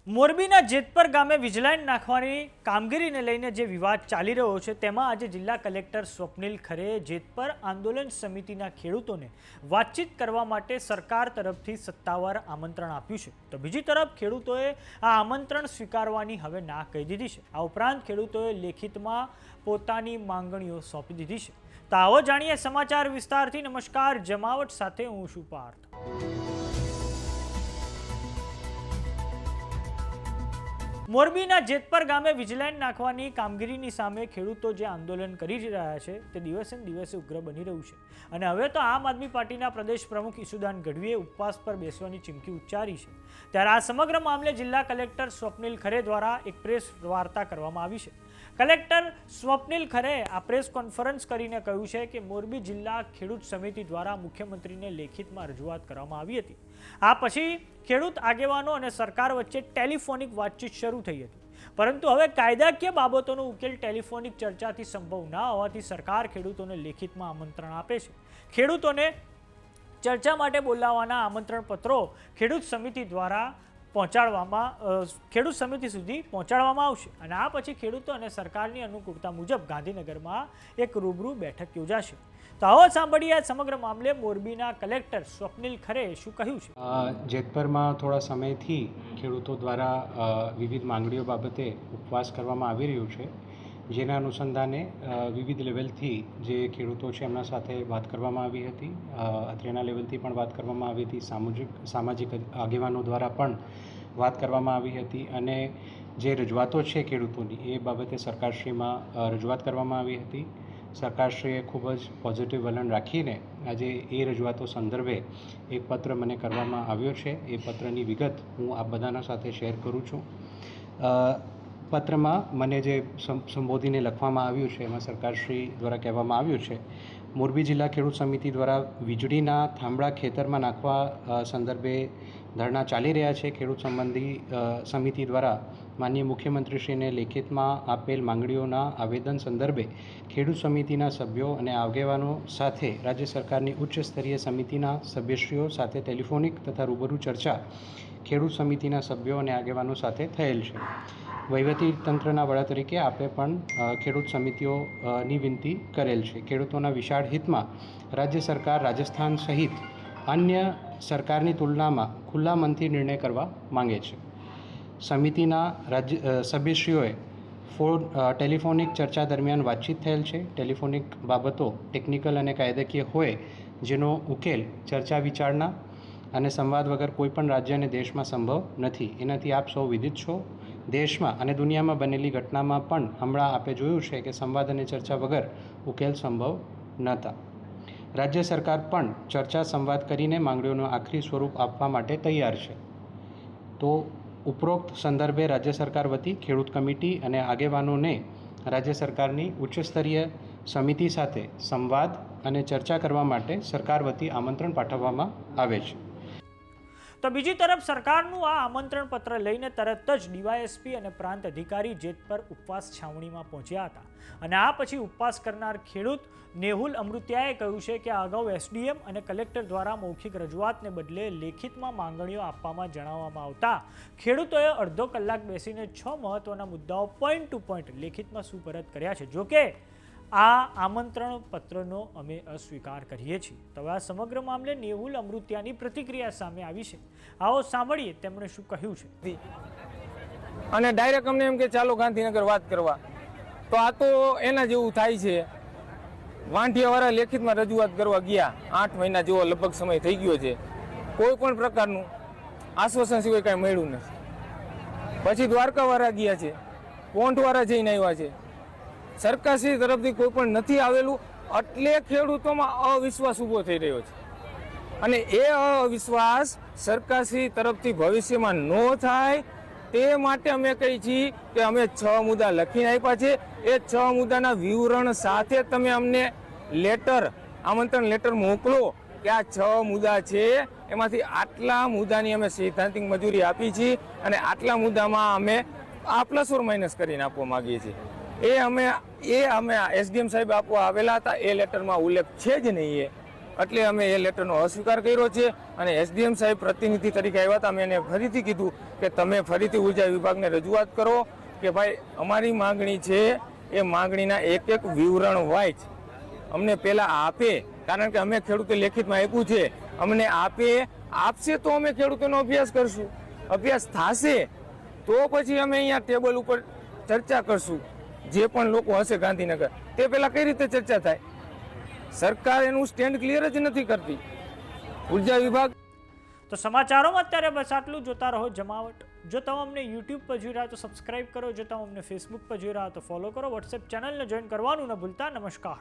મોરબીના જેતપર ગામે વીજ લાઈન નાખવાની કામગીરીને લઈને જે વિવાદ ચાલી રહ્યો છે તેમાં આજે જિલ્લા કલેક્ટર સ્વપ્નિલ ખરેએ જેતપર આંદોલન સમિતિના ખેડૂતોને વાતચીત કરવા માટે સરકાર તરફથી સત્તાવાર આમંત્રણ આપ્યું છે, તો બીજી તરફ ખેડૂતોએ આ આમંત્રણ સ્વીકારવાની હવે ના કહી દીધી છે। આ ઉપરાંત ખેડૂતોએ લેખિતમાં પોતાની માંગણીઓ સોંપી દીધી છે। તો આવો જાણીએ સમાચાર વિસ્તારથી। નમસ્કાર, જમાવટ સાથે હું છું પાર્થ। મોરબીના જેતપર ગામે વીજ લાઈન નાખવાની કામગીરીની સામે ખેડૂતો જે આંદોલન કરી રહ્યા છે તે દિવસે ને દિવસે ઉગ્ર બની રહ્યું છે અને હવે તો આમ આદમી પાર્ટીના પ્રદેશ પ્રમુખ ઈસુદાન ગઢવીએ ઉપવાસ પર બેસવાની ચીમકી ઉચ્ચારી છે। ત્યારે આ સમગ્ર મામલે જિલ્લા કલેક્ટર સ્વપ્નિલ ખરે દ્વારા એક પ્રેસ વાર્તા કરવામાં આવી છે। કલેક્ટર સ્વપ્નિલ ખરેએ આ પ્રેસ કોન્ફરન્સ કરીને કહ્યું છે કે મોરબી જિલ્લા ખેડૂત સમિતિ દ્વારા મુખ્યમંત્રીને લેખિતમાં રજૂઆત કરવામાં આવી હતી। આ પછી ખેડૂત આગેવાનો અને સરકાર વચ્ચે ટેલિફોનિક વાતચીત શરૂ થઈ હતી, પરંતુ હવે કાયદાકીય બાબતોનો ઉકેલ ટેલિફોનિક ચર્ચાથી સંભવ ના હોવાથી સરકાર ખેડૂતોને લેખિતમાં આમંત્રણ આપે છે। ખેડૂતોને ચર્ચા માટે બોલાવવાના આમંત્રણ પત્રો ખેડૂત સમિતિ સુધી પહોંચાડવામાં આવશે અને આ પછી ખેડૂતો અને સરકારની અનુકૂળતા મુજબ ગાંધીનગરમાં એક રૂબરૂ બેઠક યોજાશે। તો આવો સાંભળીએ સમગ્ર મામલે મોરબીના કલેક્ટર સ્વપ્નિલ ખરેએ શું કહ્યું છે। જેતપરમાં થોડા સમયથી ખેડૂતો દ્વારા વિવિધ માંગણીઓ બાબતે ઉપવાસ કરવામાં આવી રહ્યું છે, જેના અનુસંધાને વિવિધ લેવલથી જે ખેડૂતો છે એમના સાથે વાત કરવામાં આવી હતી। અત્રેના લેવલથી પણ વાત કરવામાં આવી હતી, સામાજિક આગેવાનો દ્વારા પણ વાત કરવામાં આવી હતી અને જે રજૂઆતો છે ખેડૂતોની એ બાબતે સરકારશ્રીમાં રજૂઆત કરવામાં આવી હતી। સરકારશ્રીએ ખૂબ જ પોઝિટિવ વલણ રાખીને આજે એ રજૂઆતો સંદર્ભે એક પત્ર મને કરવામાં આવ્યો છે। એ પત્રની વિગત હું આપ બધાના સાથે શેર કરું છું। પત્રમાં મને જે સંબોધીને લખવામાં આવ્યું છે એમાં સરકારશ્રી દ્વારા કહેવામાં આવ્યું છે, મોરબી જિલ્લા ખેડૂત સમિતિ દ્વારા વીજળીના થાંભળા ખેતરમાં નાખવા સંદર્ભે ધરણા ચાલી રહ્યા છે। ખેડૂત સંબંધી સમિતિ દ્વારા માનનીય મુખ્યમંત્રીશ્રીને લેખિતમાં આપેલ માંગણીઓના આવેદન સંદર્ભે ખેડૂત સમિતિના સભ્યો અને આગેવાનો સાથે રાજ્ય સરકારની ઉચ્ચ સ્તરીય સમિતિના સભ્યશ્રીઓ સાથે ટેલિફોનિક તથા રૂબરૂ ચર્ચા ખેડૂત સમિતિના સભ્યો અને આગેવાનો સાથે થયેલ છે। વહીવટી તંત્રના વડા તરીકે આપે પણ ખેડૂત સમિતિઓની વિનંતી કરેલ છે। ખેડૂતોના વિશાળ હિતમાં રાજ્ય સરકાર રાજસ્થાન સહિત અન્ય સરકારની તુલનામાં ખુલ્લા મનથી નિર્ણય કરવા માંગે છે। સમિતિના સભ્યશ્રીઓએ ટેલિફોનિક ચર્ચા દરમિયાન વાતચીત થયેલ છે। ટેલિફોનિક બાબતો ટેકનિકલ અને કાયદાકીય હોય જેનો ઉકેલ ચર્ચા વિચારણા અને સંવાદ વગર કોઈપણ રાજ્ય અને દેશમાં સંભવ નથી। એનાથી આપ સૌ વિદિત છો। દેશમાં અને દુનિયામાં બનેલી ઘટનામાં પણ હમણાં આપે જોયું છે કે સંવાદ અને ચર્ચા વગર ઉકેલ સંભવ નહોતા। રાજ્ય સરકાર પણ ચર્ચા સંવાદ કરીને માંગણીઓનું આખરી સ્વરૂપ આપવા માટે તૈયાર છે। તો ઉપરોક્ત સંદર્ભે રાજ્ય સરકાર વતી ખેડૂત કમિટી અને આગેવાનોને રાજ્ય સરકારની ઉચ્ચ સ્તરીય સમિતિ સાથે સંવાદ અને ચર્ચા કરવા માટે સરકાર વતી આમંત્રણ પાઠવવામાં આવે છે। તો બીજી તરફ સરકારનું આ આમંત્રણ પત્ર લઈને તરત જ ડીવાયએસપી અને પ્રાંત અધિકારી જેતપર ઉપવાસ છાવણીમાં પહોંચ્યા હતા અને આ પછી ઉપવાસ કરનાર ખેડૂત નેહુલ અમૃતિયાએ કહ્યું છે કે અગાઉ એસડીએમ અને કલેક્ટર દ્વારા મૌખિક રજૂઆતને બદલે લેખિતમાં માંગણીઓ આપવામાં જણાવવામાં આવતા ખેડૂતોએ અડધો કલાક બેસીને 6 મહત્વના મુદ્દાઓ પોઈન્ટ ટુ પોઈન્ટ લેખિતમાં સુપરત કર્યા છે। જોકે આ આમંત્રણ પત્રનો અમે અસ્વીકાર કરીએ છીએ। તો આ સમગ્ર મામલે નેહુલ અમૃતિયાની પ્રતિક્રિયા સામે આવી છે। આવો સાંભળીએ તેમણે શું કહ્યું છે। અને ડાયરેક્ટ અમને એમ કે ચાલો ગાંધીનગર વાત કરવા, તો આ તો એના જેવું થાય છે। વાંઢિયાવાળા લેખિતમાં રજૂઆત કરવા ગયા, 8 મહિના જેવો લગભગ સમય થઈ ગયો છે, કોઈ પણ પ્રકારનું આશ્વાસન સિવાય કાંઈ મળ્યું નથી। પછી દ્વારકાવાળા ગયા છે, પોંઢવાળા જઈને આવ્યા છે, સરકારશ્રી તરફથી કોઈ પણ નથી આવેલું, એટલે ખેડૂતોમાં અવિશ્વાસ ઊભો થઈ રહ્યો છે અને એ અવિશ્વાસ સરકારશ્રી તરફથી ભવિષ્યમાં ન થાય તે માટે અમે કહીએ છીએ કે અમે 6 મુદ્દા લખીને આપ્યા છે। એ 6 મુદ્દાના વિવરણ સાથે તમે અમને આમંત્રણ લેટર મોકલો કે આ 6 મુદ્દા છે, એમાંથી આટલા મુદ્દાની અમે સૈદ્ધાંતિક મંજૂરી આપી છીએ અને આટલા મુદ્દામાં અમે આ પ્લસ ઓર માઇનસ કરીને આપવા માગીએ છીએ। એ અમે એસડીએમ સાહેબ આપવા આવેલા હતા, એ લેટરમાં ઉલ્લેખ છે જ નહીં। એટલે અમે એ લેટરનો અસ્વીકાર કર્યો છે અને એસડીએમ સાહેબ પ્રતિનિધિ તરીકે આવ્યા હતા. અમે એને ફરીથી કીધું કે તમે ફરીથી ઉર્જા વિભાગને રજૂઆત કરો કે ભાઈ અમારી માંગણી છે એ માંગણીના એક એક વિવરણ વાઇઝ અમને પહેલાં આપે, કારણ કે અમે ખેડૂતે લેખિતમાં આપ્યું છે, અમને આપશે તો અમે ખેડૂતોનો અભ્યાસ કરશું, અભ્યાસ થશે તો પછી અમે અહીંયા ટેબલ ઉપર ચર્ચા કરશું. જે પણ લોકો હશે ગાંધીનગર તે પહેલાં કઈ રીતે ચર્ચા થાય? સરકાર એનું સ્ટેન્ડ ક્લિયર જ નથી કરતી. ઉર્જા વિભાગ. તો સમાચારોમાં અત્યારે બસ આટલું. જોતા રહો જમાવટ. જો તમે અમને યુટ્યુબ પર જોઈ રહ્યા તો સબસ્ક્રાઇબ કરો, જો તમે અમને ફેસબુક પર જોઈ રહ્યા તો ફોલો કરો, વોટ્સએપ ચેનલને જોઈન કરવાનું ન ભૂલતા. નમસ્કાર.